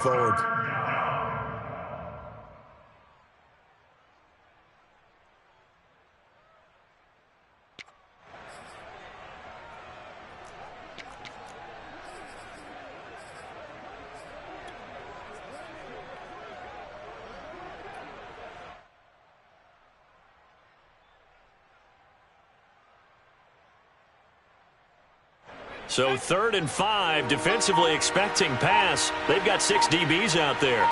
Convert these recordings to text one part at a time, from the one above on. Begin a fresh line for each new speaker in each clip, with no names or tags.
forward.
So 3rd and 5, defensively expecting pass. They've got 6 DBs out there.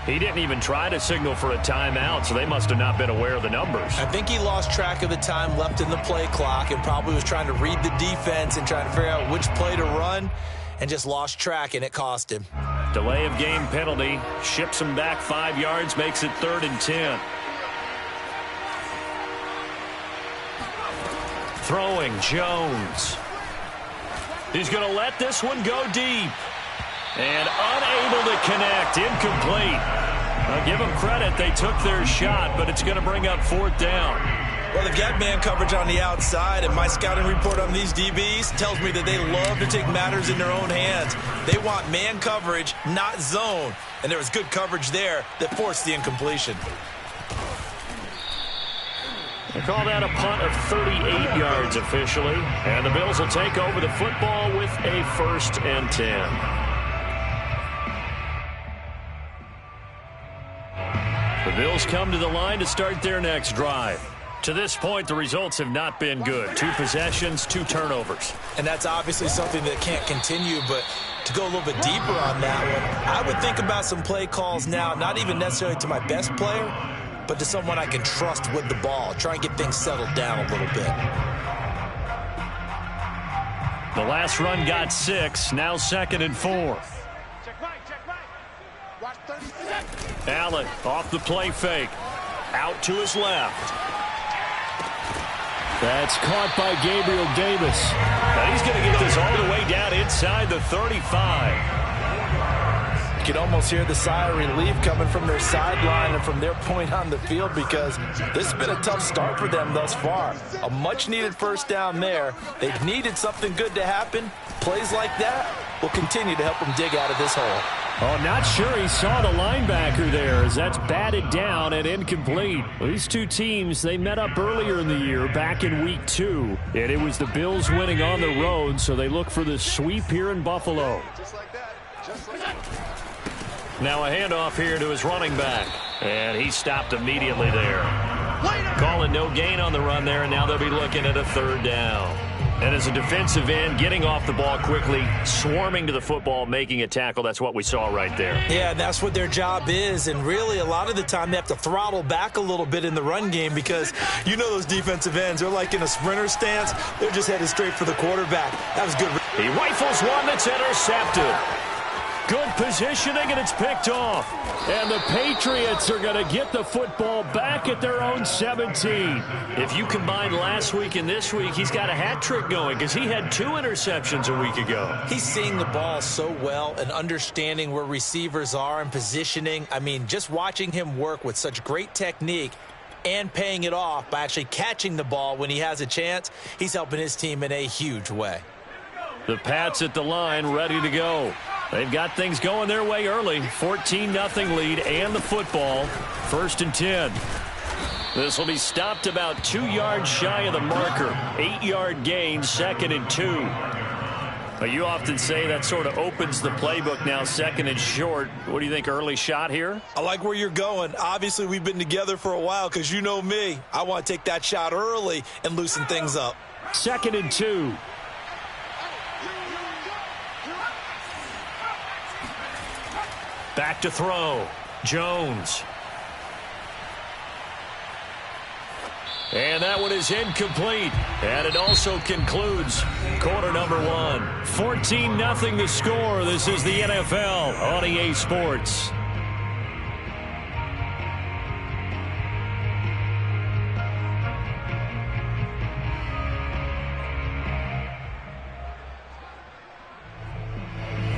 He didn't even try to signal for a timeout, so they must have not been aware of the numbers.
I think he lost track of the time left in the play clock and probably was trying to read the defense and trying to figure out which play to run and just lost track, and it cost him.
Delay of game penalty. Ships him back 5 yards, makes it 3rd and 10. Throwing, Jones. He's going to let this one go deep. And unable to connect. Incomplete. I'll give them credit. They took their shot, but it's going to bring up 4th down.
Well, they've got man coverage on the outside, and my scouting report on these DBs tells me that they love to take matters in their own hands. They want man coverage, not zone. And there was good coverage there that forced the incompletion.
They call that a punt of 38 yards officially. And the Bills will take over the football with a 1st and 10. The Bills come to the line to start their next drive. To this point, the results have not been good. 2 possessions, 2 turnovers.
And that's obviously something that can't continue, but to go a little bit deeper on that one, I would think about some play calls now, not even necessarily to my best player, but to someone I can trust with the ball. Try and get things settled down a little bit.
The last run got 6, now 2nd and 4. Allen off the play fake. Out to his left. That's caught by Gabriel Davis. Now he's going to get this all the way down inside the 35.
You can almost hear the sigh of relief coming from their sideline and from their point on the field, because this has been a tough start for them thus far. A much-needed 1st down there. They've needed something good to happen. Plays like that will continue to help them dig out of this hole.
Oh, not sure he saw the linebacker there, as that's batted down and incomplete. These two teams, they met up earlier in the year, back in week 2. And it was the Bills winning on the road, so they look for the sweep here in Buffalo.
Just like that. Just like that.
Now a handoff here to his running back. And he stopped immediately there. Calling no gain on the run there, and now they'll be looking at a 3rd down. And as a defensive end, getting off the ball quickly, swarming to the football, making a tackle, that's what we saw right there.
Yeah, and that's what their job is. And really, a lot of the time, they have to throttle back a little bit in the run game, because you know those defensive ends, they're like in a sprinter stance. They're just headed straight for the quarterback. That was good.
He rifles one that's intercepted. Good positioning, and it's picked off. And the Patriots are going to get the football back at their own 17. If you combine last week and this week, he's got a hat trick going, because he had 2 interceptions a week ago.
He's seeing the ball so well and understanding where receivers are and positioning. I mean, just watching him work with such great technique and paying it off by actually catching the ball when he has a chance, he's helping his team in a huge way.
The Pats at the line, ready to go. They've got things going their way early. 14-0 lead and the football. 1st and 10. This will be stopped about 2 yards shy of the marker. 8-yard gain, 2nd and 2. But you often say that sort of opens the playbook now, 2nd and short. What do you think, early shot here?
I like where you're going. Obviously, we've been together for a while, because you know me. I want to take that shot early and loosen things up.
2nd and 2. Back to throw. Jones. And that one is incomplete. And it also concludes quarter number 1. 14-0 the score. This is the NFL on EA Sports.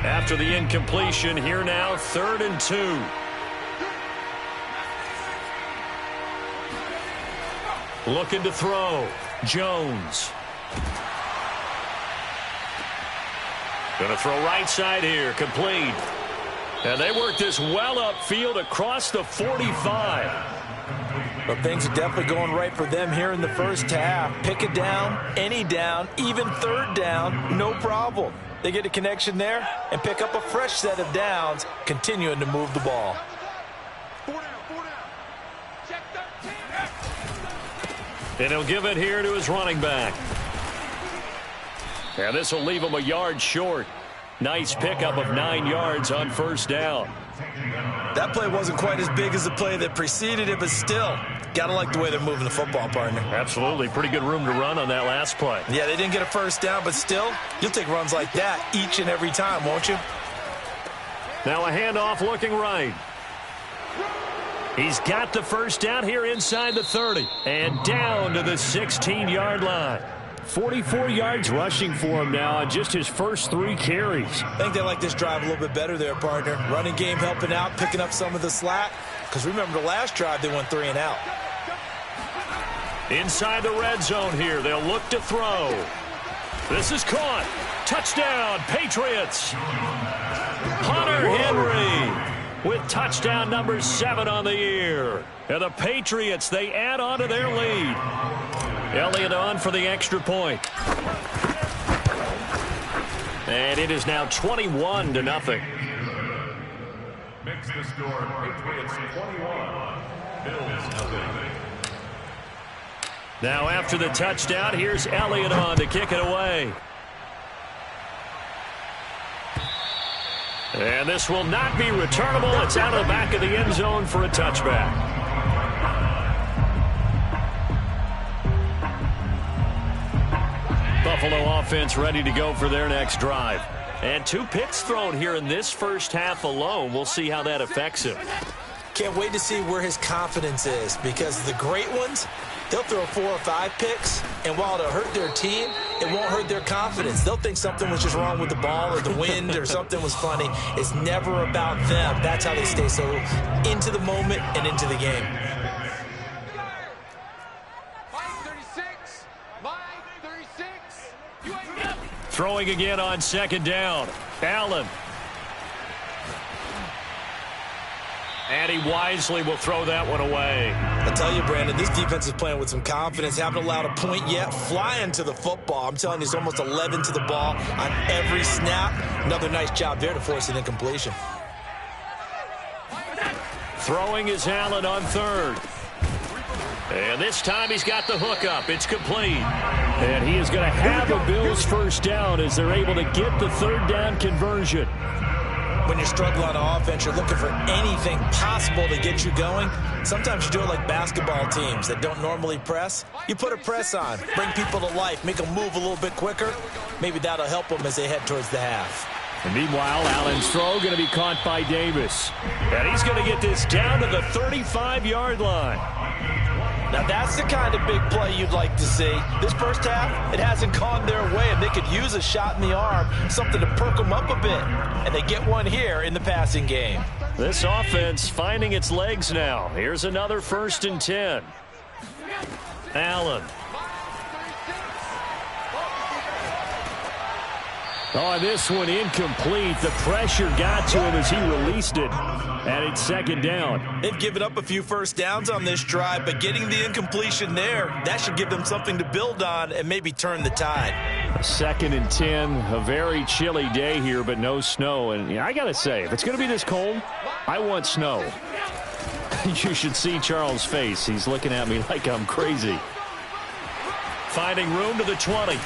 After the incompletion, here now, 3rd and 2. Looking to throw. Jones. Going to throw right side here. Complete. And they work this well upfield across the 45.
Well, things are definitely going right for them here in the first half. Pick it down, any down, even third down, no problem. They get a connection there and pick up a fresh set of downs, continuing to move the ball.
And he'll give it here to his running back. And this will leave him a yard short. Nice pickup of 9 yards on first down.
That play wasn't quite as big as the play that preceded it, but still, got to like the way they're moving the football, partner.
Absolutely. Pretty good room to run on that last play.
Yeah, they didn't get a first down, but still, you'll take runs like that each and every time, won't you?
Now a handoff looking right. He's got the first down here inside the 30 and down to the 16-yard line. 44 yards rushing for him now on just his first 3 carries.
I think they like this drive a little bit better there, partner. Running game helping out, picking up some of the slack. Because remember the last drive, they went 3 and out.
Inside the red zone here, they'll look to throw. This is caught. Touchdown, Patriots. Hunter Henry with touchdown number 7 on the year. And the Patriots, they add on to their lead. Elliott on for the extra point. And it is now 21-0.
Makes the score Patriots 21, Bills nothing.
Now after the touchdown, here's Elliott on to kick it away. And this will not be returnable. It's out of the back of the end zone for a touchback. Buffalo offense ready to go for their next drive. And 2 picks thrown here in this first half alone. We'll see how that affects him.
Can't wait to see where his confidence is, because the great ones, they'll throw 4 or 5 picks, and while it'll hurt their team, it won't hurt their confidence. They'll think something was just wrong with the ball or the wind or something was funny. It's never about them. That's how they stay so into the moment and into the game.
Throwing again on second down. Allen. And he wisely will throw that one away.
I tell you, Brandon, this defense is playing with some confidence. Haven't allowed a point yet. Flying to the football. I'm telling you, it's almost 11 to the ball on every snap. Another nice job there to force an incompletion.
Throwing is Allen on third. And this time he's got the hook up. It's complete. And he is going to have a Bills first down as they're able to get the third down conversion.
When you're struggling on offense, you're looking for anything possible to get you going. Sometimes you do it like basketball teams that don't normally press. You put a press on, bring people to life, make them move a little bit quicker. Maybe that'll help them as they head towards the half.
And meanwhile, Allen's throw going to be caught by Davis. And he's going to get this down to the 35-yard line.
Now that's the kind of big play you'd like to see. This first half, it hasn't gone their way, and they could use a shot in the arm, something to perk them up a bit. And they get one here in the passing game.
This offense finding its legs now. Here's another 1st and 10. Allen. Oh, this one incomplete. The pressure got to him as he released it. And it's second down.
They've given up a few first downs on this drive, but getting the incompletion there, that should give them something to build on and maybe turn the tide.
2nd and 10, a very chilly day here, but no snow. And I got to say, if it's going to be this cold, I want snow. You should see Charles' face. He's looking at me like I'm crazy. Finding room to the 20.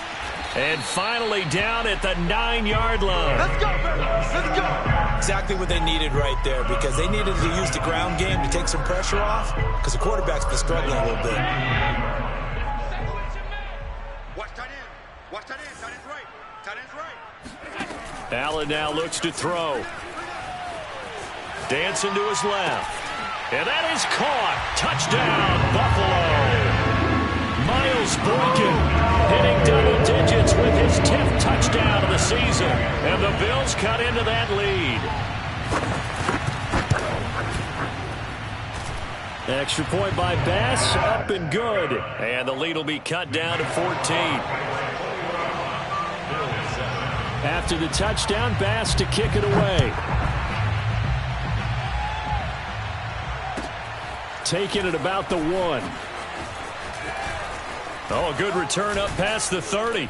And finally down at the 9-yard line.
Let's go, baby. Let's go.
Exactly what they needed right there, because they needed to use the ground game to take some pressure off, because the quarterback's been struggling a little bit.
Watch tight end. Watch tight end. Tight end's right. Tight end's right.
Allen now looks to throw. Dancing to his left. And that is caught. Touchdown, Buffalo. Miles Boykin hitting double digits with his 10th touchdown of the season. And the Bills cut into that lead. Extra point by Bass, up and good. And the lead will be cut down to 14. After the touchdown, Bass to kick it away. Taking it about the 1. Oh, a good return up past the 30.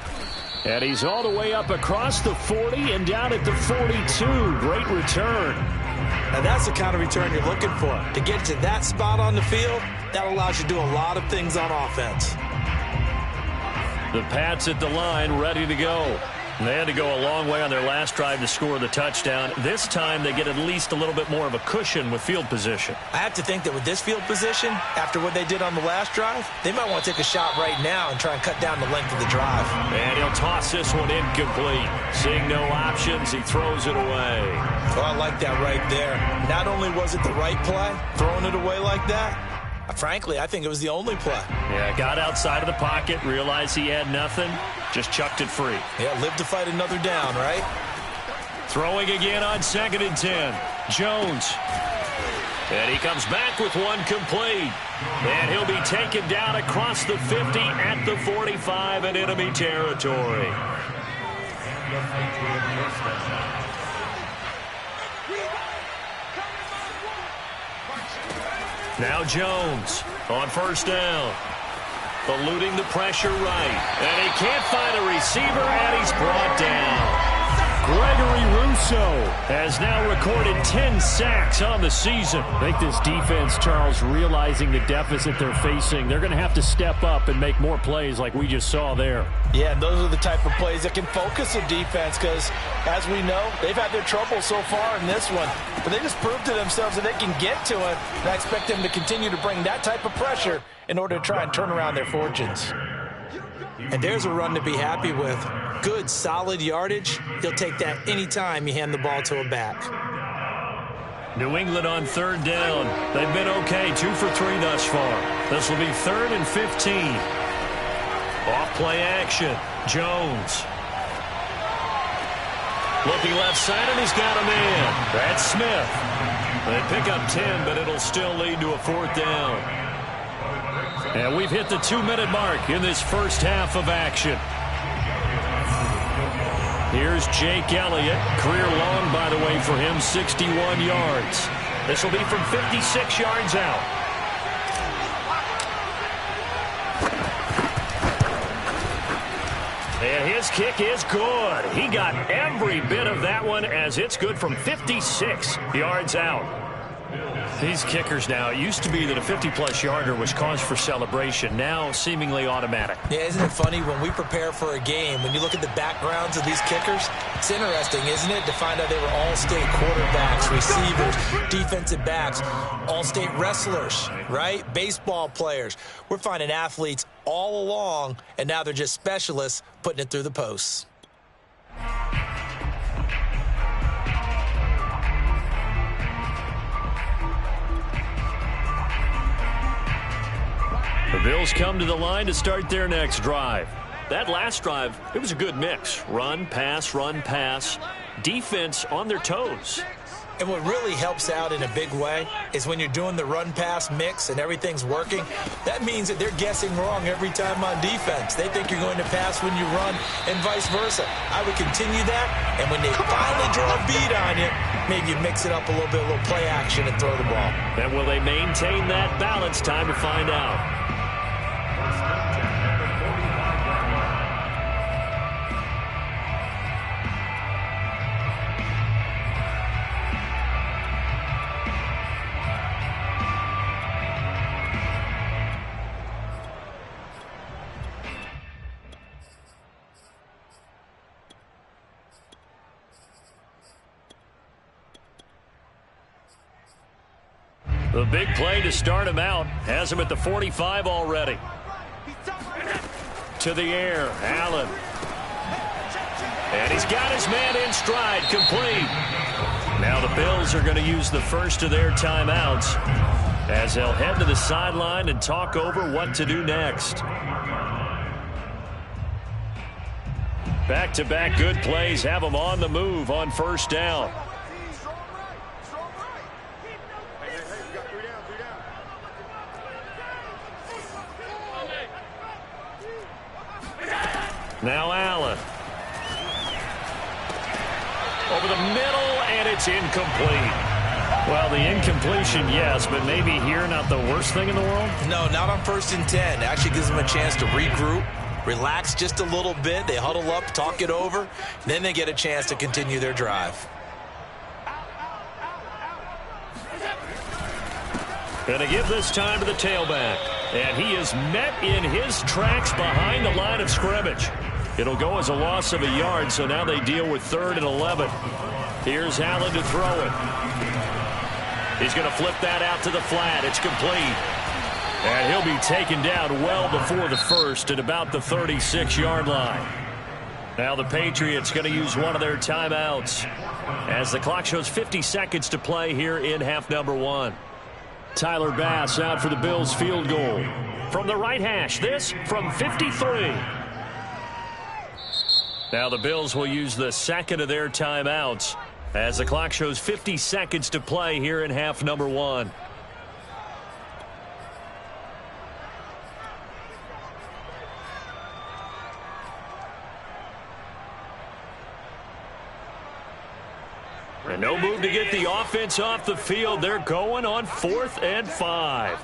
And he's all the way up across the 40 and down at the 42. Great return.
Now that's the kind of return you're looking for. To get to that spot on the field, that allows you to do a lot of things on offense.
The Pats at the line, ready to go. They had to go a long way on their last drive to score the touchdown. This time they get at least a little bit more of a cushion with field position.
I have to think that with this field position, after what they did on the last drive, they might want to take a shot right now and try and cut down the length of the drive.
And he'll toss this one incomplete. Seeing no options, he throws it away.
Oh, I like that right there. Not only was it the right play, throwing it away like that, frankly, I think it was the only play.
Yeah, got outside of the pocket, realized he had nothing, just chucked it free.
Yeah, live to fight another down, right?
Throwing again on 2nd and 10. Jones. And he comes back with one complete. And he'll be taken down across the 50 at the 45 in enemy territory. Now Jones on 1st down. Eluding the pressure right. And he can't find a receiver, and he's brought down. Gregory Rousseau has now recorded 10 sacks on the season.
I think this defense, Charles, realizing the deficit they're facing, they're going to have to step up and make more plays like we just saw there.
Yeah, and those are the type of plays that can focus a defense because, as we know, they've had their trouble so far in this one. But they just proved to themselves that they can get to it, and I expect them to continue to bring that type of pressure in order to try and turn around their fortunes. And there's a run to be happy with. Good, solid yardage. He'll take that anytime you hand the ball to a back.
New England on 3rd down. They've been okay, 2 for 3 thus far. This will be 3rd and 15. Off play action. Jones. Looking left side, and he's got a man. That's Smith. They pick up 10, but it'll still lead to a 4th down. And we've hit the 2-minute mark in this first half of action. Here's Jake Elliott. Career long, by the way, for him, 61 yards. This will be from 56 yards out. And his kick is good. He got every bit of that one as it's good from 56 yards out. These kickers now, it used to be that a 50-plus yarder was cause for celebration. Now, seemingly automatic.
Yeah, isn't it funny when we prepare for a game, when you look at the backgrounds of these kickers, it's interesting, isn't it, to find out they were all-state quarterbacks, receivers, defensive backs, all-state wrestlers, right? Baseball players. We're finding athletes all along, and now they're just specialists putting it through the posts.
The Bills come to the line to start their next drive. That last drive, it was a good mix. Run, pass, defense on their toes.
And what really helps out in a big way is when you're doing the run-pass mix and everything's working, that means that they're guessing wrong every time on defense. They think you're going to pass when you run and vice versa. I would continue that, and when they finally draw a beat on you, maybe you mix it up a little bit, a little play action and throw the ball.
And will they maintain that balance? Time to find out. The big play to start him out has him at the 45 already. To the air, Allen. And he's got his man in stride, complete. Now the Bills are going to use the first of their timeouts as they'll head to the sideline and talk over what to do next. Back-to-back good plays have them on the move on 1st down. Now Allen. Over the middle, and it's incomplete. Well, the incompletion, yes, but maybe here not the worst thing in the world?
No, not on 1st and 10. Actually gives them a chance to regroup, relax just a little bit. They huddle up, talk it over, then they get a chance to continue their drive.
Going to give this time to the tailback. And he is met in his tracks behind the line of scrimmage. It'll go as a loss of a yard, so now they deal with 3rd and 11. Here's Allen to throw it. He's going to flip that out to the flat. It's complete. And he'll be taken down well before the first at about the 36-yard line. Now the Patriots going to use one of their timeouts as the clock shows 50 seconds to play here in half number 1. Tyler Bass out for the Bills field goal. From the right hash, this from 53. Now the Bills will use the second of their timeouts as the clock shows 50 seconds to play here in half number 1. And no move to get the offense off the field. They're going on 4th and 5.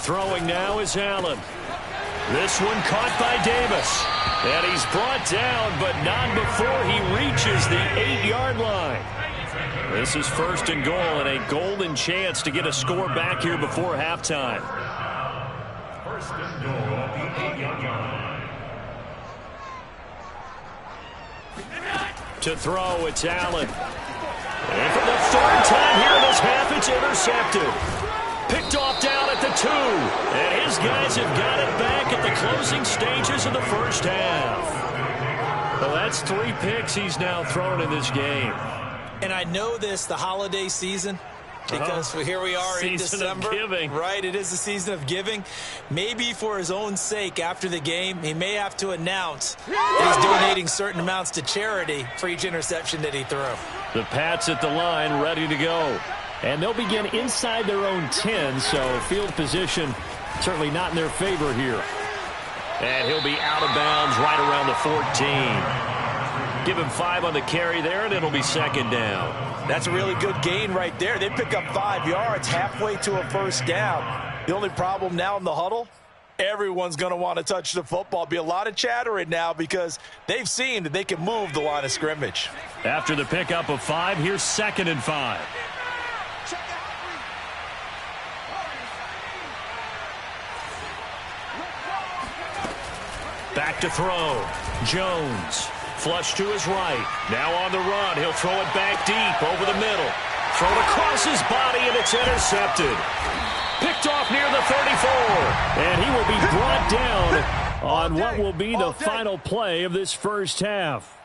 Throwing now is Allen. This one caught by Davis. And he's brought down, but not before he reaches the 8-yard line. This is 1st and goal and a golden chance to get a score back here before halftime.
1st and goal at the 8-yard line.
To throw, it's Allen. And for the 3rd time here in this half, it's intercepted. Picked off down at the 2. And his guys have got it back at the closing stages of the first half. Well, that's 3 picks he's now thrown in this game.
And I know this, the holiday season, because here we are in December.
Season of giving.
Right, it is the season of giving. Maybe for his own sake after the game, he may have to announce that he's donating certain amounts to charity for each interception that he threw.
The Pats at the line ready to go. And they'll begin inside their own 10, so field position certainly not in their favor here. And he'll be out of bounds right around the 14. Give him 5 on the carry there, and it'll be 2nd down.
That's a really good gain right there. They pick up 5 yards halfway to a 1st down. The only problem now in the huddle, everyone's going to want to touch the football. Be a lot of chattering now because they've seen that they can move the line of scrimmage.
After the pickup of 5, here's 2nd and 5. Back to throw. Jones. Flush to his right. Now on the run. He'll throw it back deep over the middle. Throw it across his body, and it's intercepted. Picked off near the 34. And he will be brought down on what will be the final play of this first half.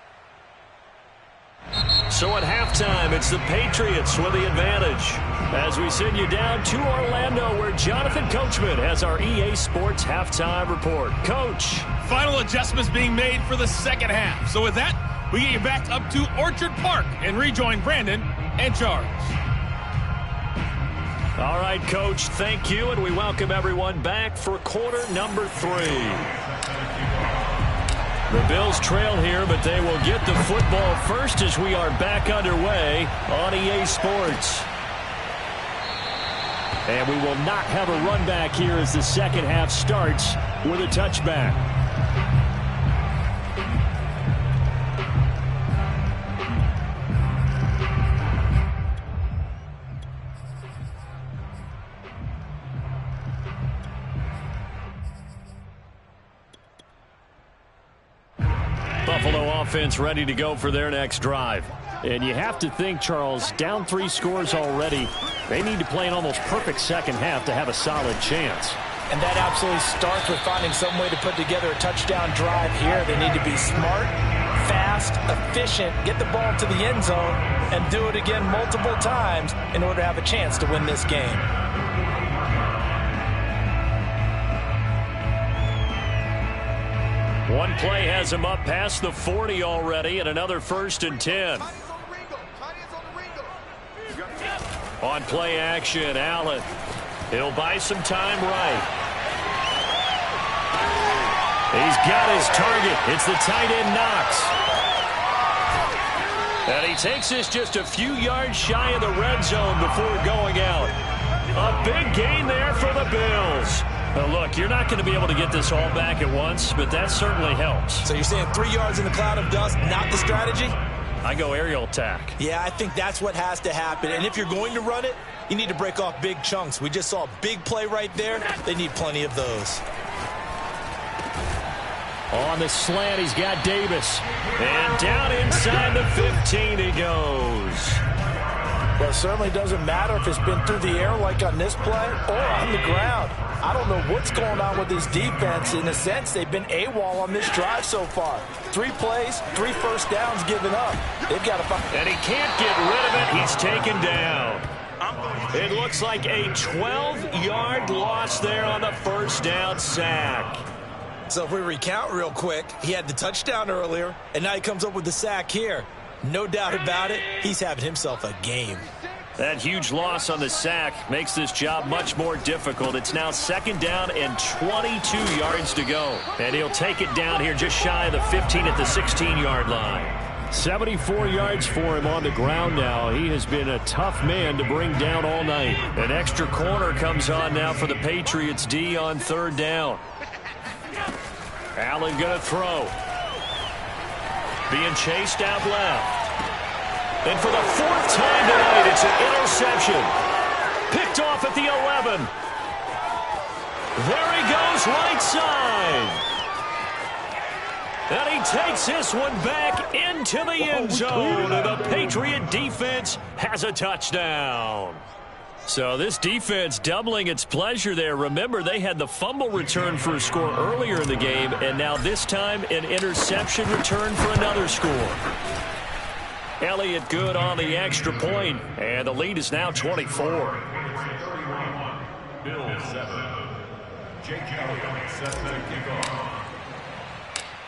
So at halftime, it's the Patriots with the advantage. As we send you down to Orlando, where Jonathan Coachman has our EA Sports halftime report. Coach.
Final adjustments being made for the second half. So with that, we get you back up to Orchard Park and rejoin Brandon and Charles.
All right, Coach, thank you, and we welcome everyone back for quarter number 3. The Bills trail here, but they will get the football first as we are back underway on EA Sports. And we will not have a run back here as the second half starts with a touchback. Buffalo offense ready to go for their next drive. And you have to think, Charles, down 3 scores already. They need to play an almost perfect second half to have a solid chance.
And that absolutely starts with finding some way to put together a touchdown drive here. They need to be smart, fast, efficient, get the ball to the end zone, and do it again multiple times in order to have a chance to win this game.
One play has him up past the 40 already, and another 1st and 10. On play action, Allen. He'll buy some time right. He's got his target. It's the tight end Knox. And he takes this just a few yards shy of the red zone before going out. A big gain there for the Bills. Now look, you're not going to be able to get this all back at once, but that certainly helps.
So you're saying 3 yards in the cloud of dust, not the strategy?
I go aerial attack.
Yeah, I think that's what has to happen. And if you're going to run it, you need to break off big chunks. We just saw a big play right there. They need plenty of those.
On the slant, he's got Davis.
And down inside the 15 he goes.
Well, it certainly doesn't matter if it's been through the air like on this play or on the ground. I don't know what's going on with this defense. In a sense, they've been AWOL on this drive so far. 3 plays, 3 first downs given up. They've got to find.
And he can't get rid of it. He's taken down. It looks like a 12-yard loss there on the first down sack.
So if we recount real quick, he had the touchdown earlier, and now he comes up with the sack here. No doubt about it, he's having himself a game.
That huge loss on the sack makes this job much more difficult. It's now 2nd down and 22 yards to go. And he'll take it down here just shy of the 15 at the 16-yard line.
74 yards for him on the ground now. He has been a tough man to bring down all night.
An extra corner comes on now for the Patriots D on 3rd down. Allen going to throw. Being chased out left. And for the 4th time tonight, it's an interception. Picked off at the 11. There he goes, right side. And he takes this one back into the end zone. And the Patriot defense has a touchdown. So this defense doubling its pleasure there. Remember, they had the fumble return for a score earlier in the game, and now this time an interception return for another score. Elliott good on the extra point, and the lead is now 24.
Bills 7. Jake Elliott sets the kickoff.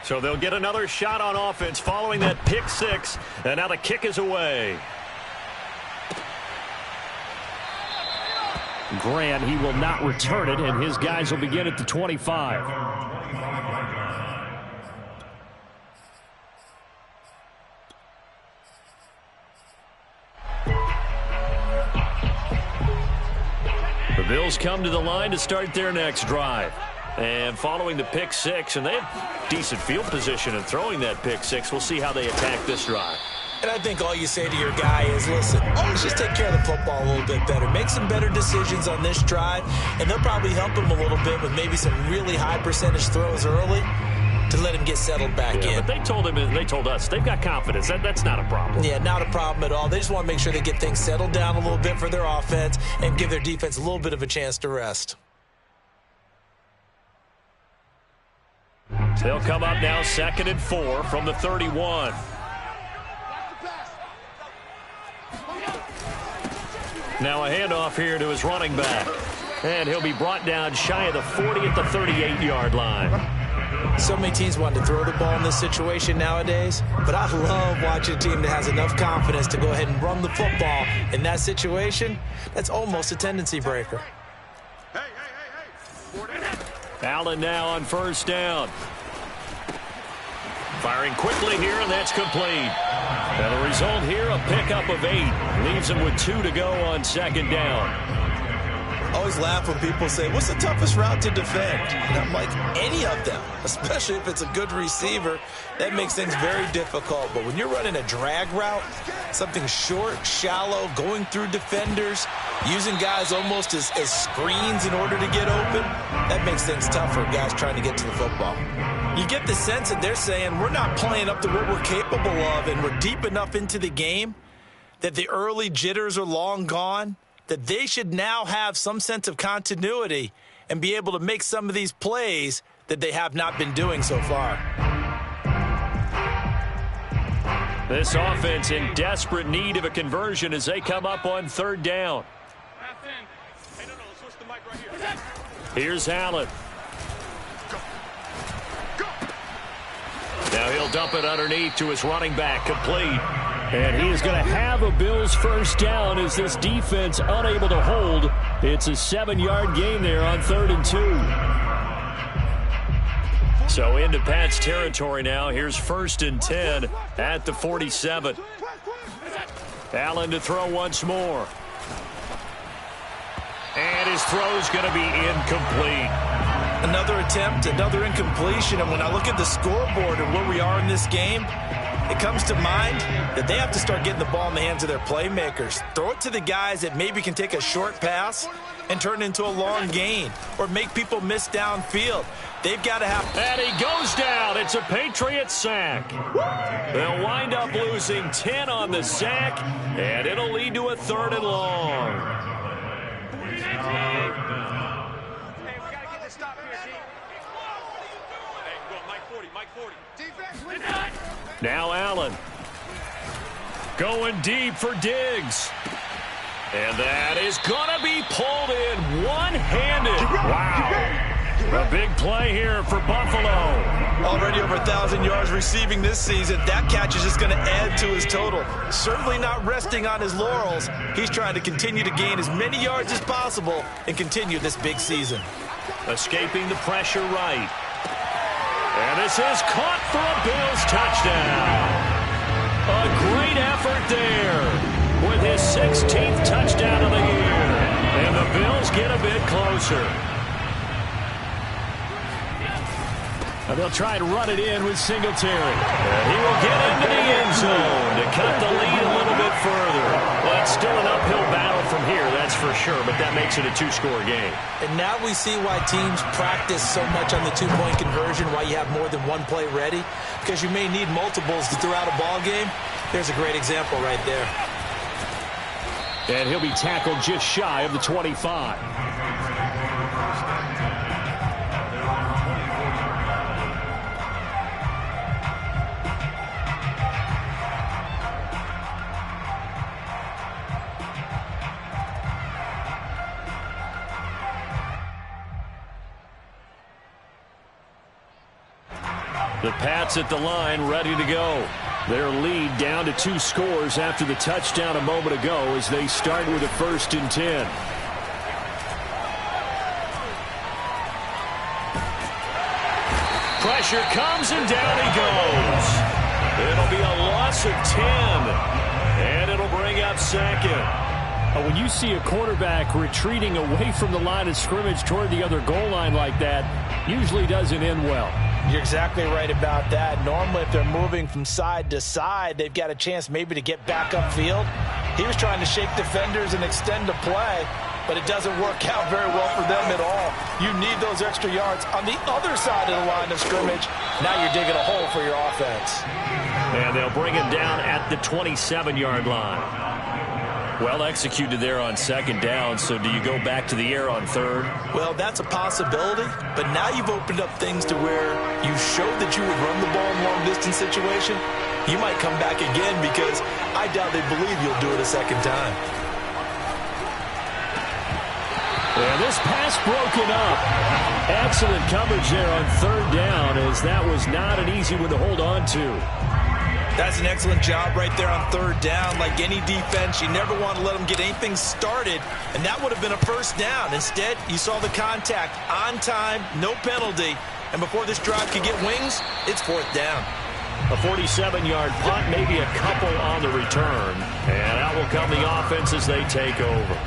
So they'll get another shot on offense following that pick 6, and now the kick is away.
Grant, he will not return it, and his guys will begin at the 25.
The Bills come to the line to start their next drive. And following the pick 6, and they have decent field position in throwing that pick 6. We'll see how they attack this drive.
And I think all you say to your guy is, listen, let's just take care of the football a little bit better. Make some better decisions on this drive, and they'll probably help him a little bit with maybe some really high percentage throws early to let him get settled back in.
But they told him, and they told us, they've got confidence. That's not a problem.
Yeah, not a problem at all. They just want to make sure they get things settled down a little bit for their offense and give their defense a little bit of a chance to rest.
They'll come up now 2nd and 4 from the 31. Now a handoff here to his running back. And he'll be brought down shy of the 40 at the 38-yard line.
So many teams want to throw the ball in this situation nowadays, but I love watching a team that has enough confidence to go ahead and run the football. In that situation, that's almost a tendency breaker.
Allen now on 1st down. Firing quickly here, and that's complete. And the result here, a pickup of 8. Leaves him with 2 to go on 2nd down.
I always laugh when people say, what's the toughest route to defend? And I'm like, any of them, especially if it's a good receiver. That makes things very difficult. But when you're running a drag route, something short, shallow, going through defenders, using guys almost as screens in order to get open, that makes things tough for guys trying to get to the football. You get the sense that they're saying we're not playing up to what we're capable of, and we're deep enough into the game that the early jitters are long gone, that they should now have some sense of continuity and be able to make some of these plays that they have not been doing so far.
This offense in desperate need of a conversion as they come up on 3rd down. Here's Allen. Now he'll dump it underneath to his running back, complete.
And he is going to have a Bills first down as this defense unable to hold. It's a 7-yard gain there on 3rd and 2.
So into Pat's territory now. Here's 1st and 10 at the 47. Allen to throw once more. And his throw's going to be incomplete.
Another attempt, another incompletion. And when I look at the scoreboard and where we are in this game, it comes to mind that they have to start getting the ball in the hands of their playmakers. Throw it to the guys that maybe can take a short pass and turn it into a long gain or make people miss downfield. They've got to have...
And he goes down. It's a Patriots sack. They'll wind up losing 10 on the sack, and it'll lead to a 3rd and long.
Hey, we got to get this stop here, G. Hey, go on, Mike 40, Mike 40. Defense,
now Allen. Going deep for Diggs. And that is going to be pulled in one-handed. Wow. A big play here for Buffalo.
Already over 1,000 yards receiving this season. That catch is just going to add to his total. Certainly not resting on his laurels. He's trying to continue to gain as many yards as possible and continue this big season.
Escaping the pressure right. And this is caught for a Bills touchdown. A great effort there with his 16th touchdown of the year. And the Bills get a bit closer.
Now they'll try and run it in with Singletary.
And he will get into the end zone to cut the lead a little bit further. Well, it's still an uphill battle from here, that's for sure, but that makes it a 2-score game.
And now we see why teams practice so much on the 2-point conversion, why you have more than one play ready, because you may need multiples to throw out a ball game. There's a great example right there.
And he'll be tackled just shy of the 25.
The Pats at the line, ready to go. Their lead down to 2 scores after the touchdown a moment ago as they start with a 1st and 10. Pressure comes and down he goes. It'll be a loss of 10. And it'll bring up 2nd.
When you see a quarterback retreating away from the line of scrimmage toward the other goal line like that, usually doesn't end well.
You're exactly right about that. Normally, if they're moving from side to side, they've got a chance maybe to get back upfield. He was trying to shake defenders and extend the play, but it doesn't work out very well for them at all. You need those extra yards on the other side of the line of scrimmage. Now you're digging a hole for your offense.
And they'll bring him down at the 27-yard line. Well executed there on 2nd down, so do you go back to the air on 3rd?
Well, that's a possibility, but now you've opened up things to where you showed that you would run the ball in long-distance situation. You might come back again because I doubt they believe you'll do it a second time.
And this pass broken up. Excellent coverage there on 3rd down, as that was not an easy one to hold on to.
That's an excellent job right there on 3rd down. Like any defense, you never want to let them get anything started, and that would have been a 1st down. Instead, you saw the contact on time, no penalty, and before this drive could get wings, it's 4th down.
A 47-yard punt, maybe a couple on the return, and out will come the offense as they take over.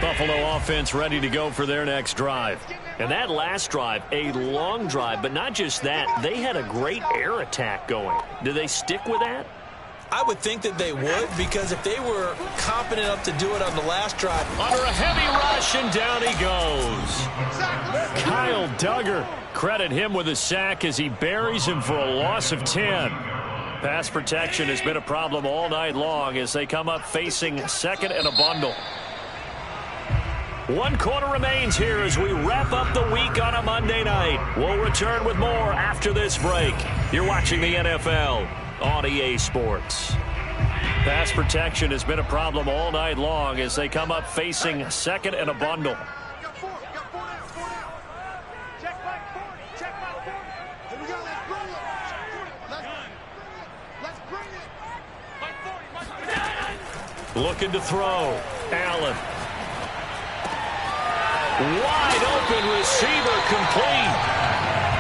Buffalo offense ready to go for their next drive. And that last drive, a long drive, but not just that, they had a great air attack going. Do they stick with that?
I would think that they would, because if they were confident enough to do it on the last drive.
Under a heavy rush, and down he goes. Kyle Duggar, credit him with a sack as he buries him for a loss of 10. Pass protection has been a problem all night long as they come up facing 2nd and a bundle. 1 quarter remains here as we wrap up the week on a Monday night. We'll return with more after this break. You're watching the NFL on EA Sports. Pass protection has been a problem all night long as they come up facing second and a bundle. Looking to throw. Allen. Wide open receiver complete.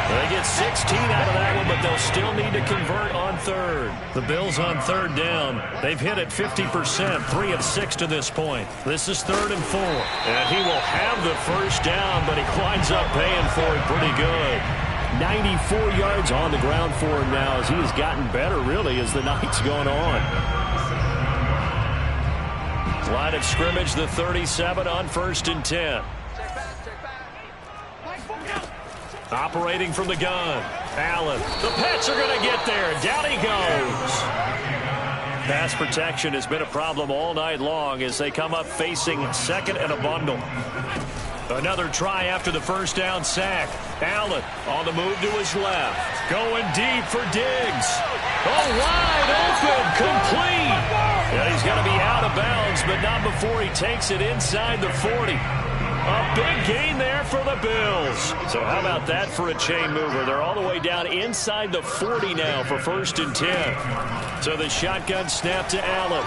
They get 16 out of that one, but they'll still need to convert on third. The Bills on third down. They've hit it 50%, 3 of 6 to this point. This is 3rd and 4. And he will have the first down, but he winds up paying for it pretty good. 94 yards on the ground for him now as he has gotten better, really, as the night's gone on. Line of scrimmage, the 37 on 1st and 10. Operating from the gun. Allen. The Pats are going to get there. Down he goes. Pass protection has been a problem all night long as they come up facing second and a bundle. Another try after the first down sack. Allen on the move to his left. Going deep for Diggs. Oh, wide open. Complete. And he's going to be out of bounds, but not before he takes it inside the 40. A big gain there for the Bills. So how about that for a chain mover? They're all the way down inside the 40 now for 1st and 10. So the shotgun snap to Allen.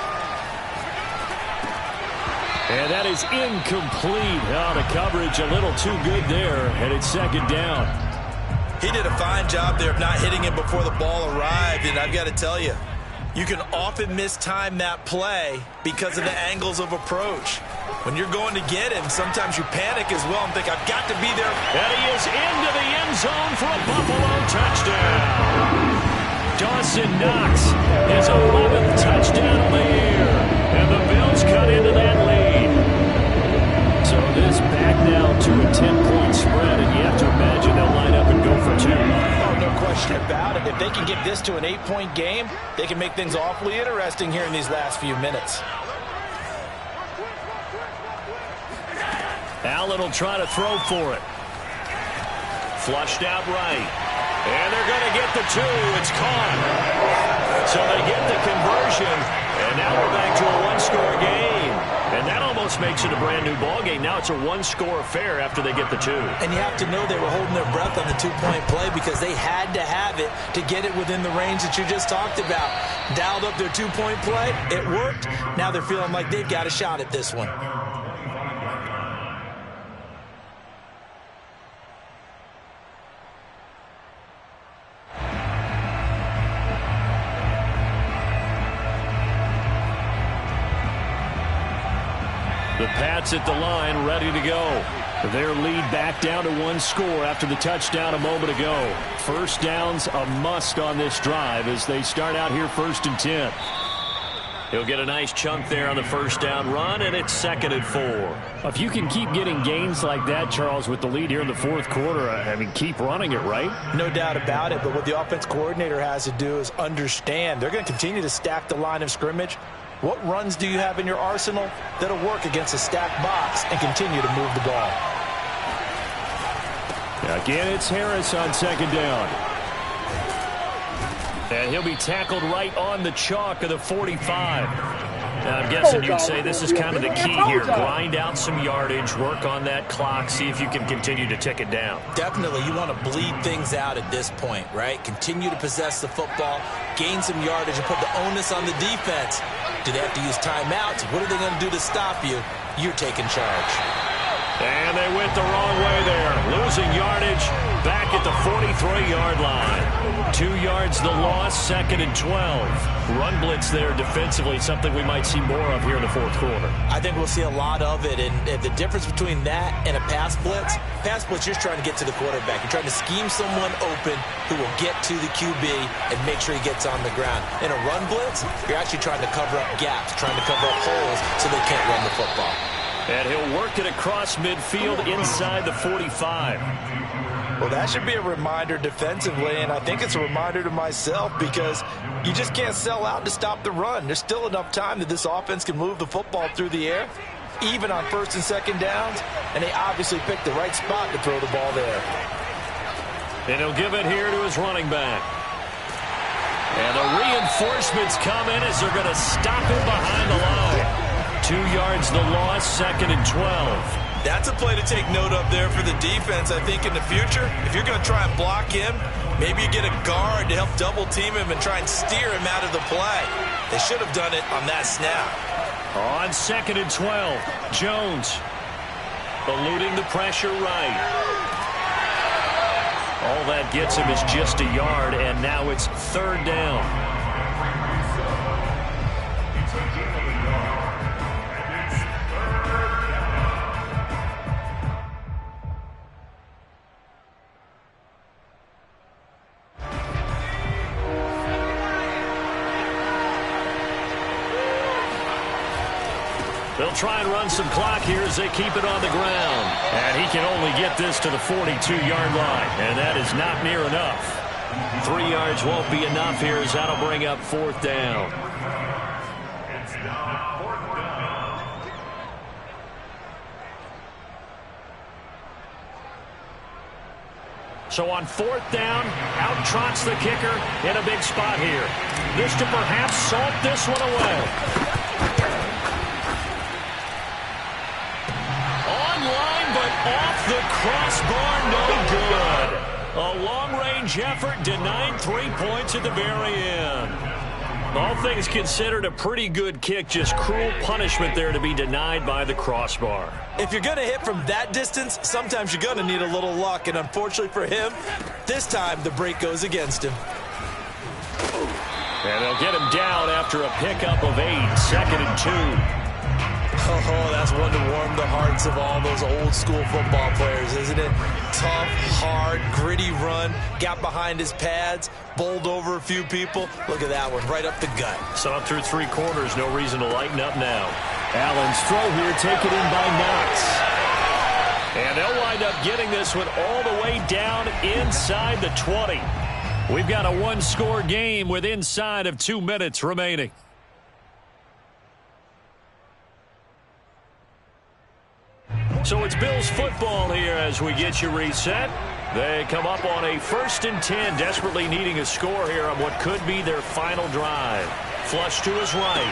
And that is incomplete. Oh, the coverage a little too good there, and it's 2nd down.
He did a fine job there of not hitting it before the ball arrived, and I've got to tell you, you can often mistime that play because of the angles of approach. When you're going to get him, sometimes you panic as well and think, I've got to be there.
And he is into the end zone for a Buffalo touchdown. Dawson Knox, his 11th touchdown of the year. And the Bills cut into that lead. So this back now to a 10-point spread, and you have to imagine they'll line up and go for 2.
Oh, no question about it. If they can get this to an 8-point game, they can make things awfully interesting here in these last few minutes.
Allen will try to throw for it. Flushed out right. And they're going to get the 2. It's caught. So they get the conversion. And now we're back to a 1-score game. And that almost makes it a brand-new ball game. Now it's a 1-score affair after they get the 2.
And you have to know they were holding their breath on the 2-point play because they had to have it to get it within the range that you just talked about. Dialed up their 2-point play. It worked. Now they're feeling like they've got a shot at this one.
The Pats at the line, ready to go. Their lead back down to 1 score after the touchdown a moment ago. First down's a must on this drive as they start out here 1st and 10. He'll get a nice chunk there on the first down run, and it's 2nd and 4.
If you can keep getting gains like that, Charles, with the lead here in the 4th quarter, I mean, keep running it, right?
No doubt about it, but what the offense coordinator has to do is understand they're going to continue to stack the line of scrimmage. What runs do you have in your arsenal that'll work against a stacked box and continue to move the ball?
Again, it's Harris on 2nd down.
And he'll be tackled right on the chalk of the 45. Now, I'm guessing you'd say this is kind of the key here. Grind out some yardage, work on that clock, see if you can continue to tick it down.
Definitely. You want to bleed things out at this point, right? Continue to possess the football, gain some yardage, and put the onus on the defense. Do they have to use timeouts? What are they going to do to stop you? You're taking charge.
And they went the wrong way there. Losing yardage back at the 43-yard line. 2 yards the loss, 2nd and 12. Run blitz there defensively, something we might see more of here in the 4th quarter.
I think we'll see a lot of it. And the difference between that and a pass blitz, you're just trying to get to the quarterback. You're trying to scheme someone open who will get to the QB and make sure he gets on the ground. In a run blitz, you're actually trying to cover up gaps, trying to cover up holes so they can't run the football.
And he'll work it across midfield inside the 45.
Well, that should be a reminder defensively, and I think it's a reminder to myself because you just can't sell out to stop the run. There's still enough time that this offense can move the football through the air. even on first and second downs, and they obviously picked the right spot to throw the ball there.
And he'll give it here to his running back. And the reinforcements come in as they're going to stop him behind the line. 2 yards the loss, 2nd and 12.
That's a play to take note of there for the defense. I think in the future, if you're going to try and block him, maybe you get a guard to help double-team him and try and steer him out of the play. They should have done it on that snap.
On 2nd and 12, Jones eluding the pressure right. All that gets him is just a yard, and now it's 3rd down. They'll try and run some clock here as they keep it on the ground. And he can only get this to the 42-yard line, and that is not near enough. 3 yards won't be enough here as that'll bring up 4th down. So on 4th down, out trots the kicker in a big spot here. This to perhaps salt this one away. Off the crossbar, no good. A long-range effort denied 3 points at the very end. All things considered, a pretty good kick, just cruel punishment there to be denied by the crossbar.
If you're going to hit from that distance, sometimes you're going to need a little luck, and unfortunately for him, this time the break goes against him.
And they'll get him down after a pickup of 8, 2nd and 2.
Oh, that's one to warm the hearts of all those old-school football players, isn't it? Tough, hard, gritty run, got behind his pads, bowled over a few people. Look at that one, right up the gut.
So up through 3 quarters, no reason to lighten up now. Allen's throw here taken in by Knox. And they'll wind up getting this one all the way down inside the 20. We've got a 1-score game with inside of 2 minutes remaining. So it's Bills football here as we get you reset. They come up on a 1st and 10, desperately needing a score here on what could be their final drive. Flush to his right.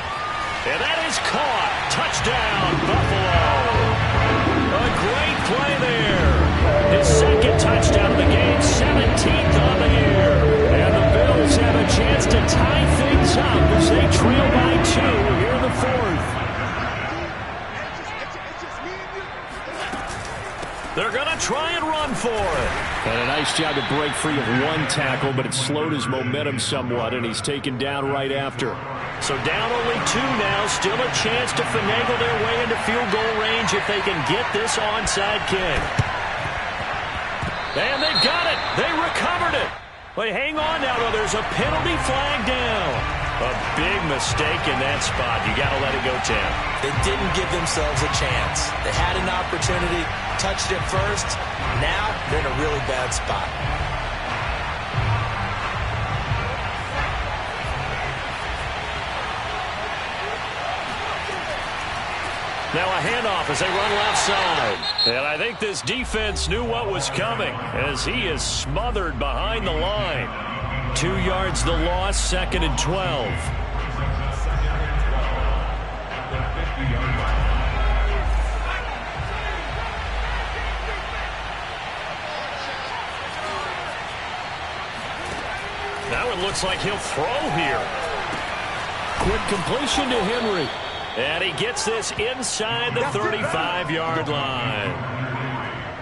And that is caught. Touchdown, Buffalo. A great play there. His 2nd touchdown of the game, 17th on the year. And the Bills have a chance to tie things up as they trail by 2 here in the 4th. They're going to try and run for it. And a nice job to break free of 1 tackle, but it slowed his momentum somewhat, and he's taken down right after. So down only 2 now, still a chance to finagle their way into field goal range if they can get this onside kick. And they've got it. They recovered it. But hang on now, though. There's a penalty flag down. A big mistake in that spot. You got to let it go, Tam.
They didn't give themselves a chance. They had an opportunity, touched it first. Now they're in a really bad spot.
Now a handoff as they run left side. And I think this defense knew what was coming as he is smothered behind the line. 2 yards the loss, 2nd and 12. Now it looks like he'll throw here. Quick completion to Henry. And he gets this inside the 35-yard line.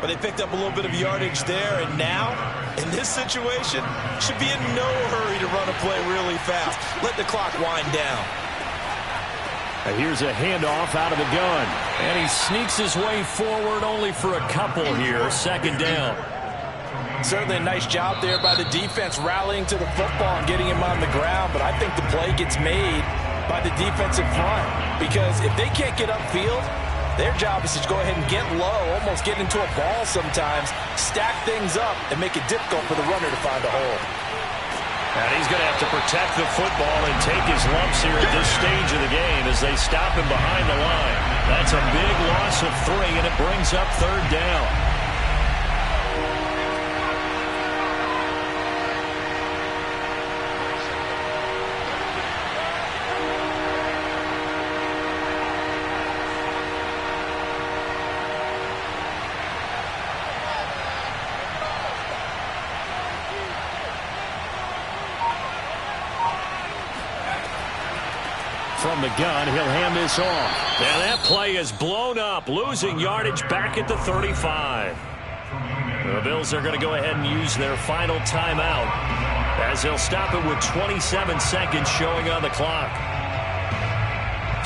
But they picked up a little bit of yardage there, and now, in this situation, should be in no hurry to run a play really fast. Let the clock wind down.
And here's a handoff out of the gun. And he sneaks his way forward only for a couple here. 2nd down.
Certainly a nice job there by the defense rallying to the football and getting him on the ground, but I think the play gets made by the defensive front, because if they can't get upfield, their job is to go ahead and get low, almost get into a ball sometimes, stack things up, and make it difficult for the runner to find a hole.
And he's going to have to protect the football and take his lumps here at this stage of the game as they stop him behind the line. That's a big loss of 3, and it brings up 3rd down. From the gun, he'll hand this off. And that play is blown up, losing yardage back at the 35. The Bills are going to go ahead and use their final timeout as they'll stop it with 27 seconds showing on the clock.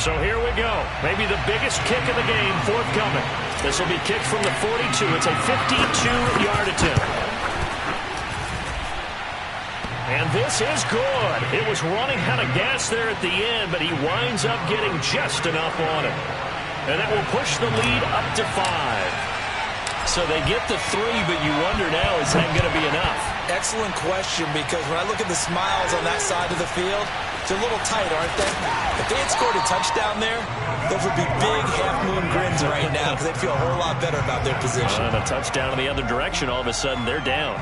So here we go. Maybe the biggest kick of the game forthcoming. This will be kicked from the 42. It's a 52-yard attempt. And this is good. It was running out of gas there at the end, but he winds up getting just enough on it. And that will push the lead up to 5. So they get the 3, but you wonder now, is that going to be enough?
Excellent question, because when I look at the smiles on that side of the field, they're a little tight, aren't they? If they had scored a touchdown there, those would be big half-moon grins right now because they'd feel a whole lot better about their position.
And a touchdown in the other direction, all of a sudden they're down.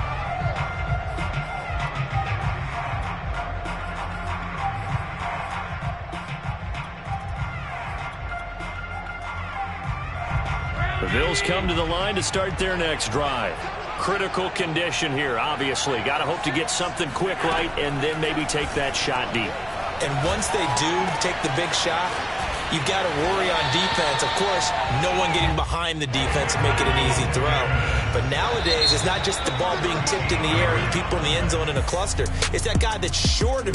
The Bills come to the line to start their next drive. Critical condition here, obviously. Got to hope to get something quick right and then maybe take that shot deep.
And once they do take the big shot, you've got to worry on defense. Of course, no one getting behind the defense and make it an easy throw. But nowadays, it's not just the ball being tipped in the air and people in the end zone in a cluster. It's that guy that's short of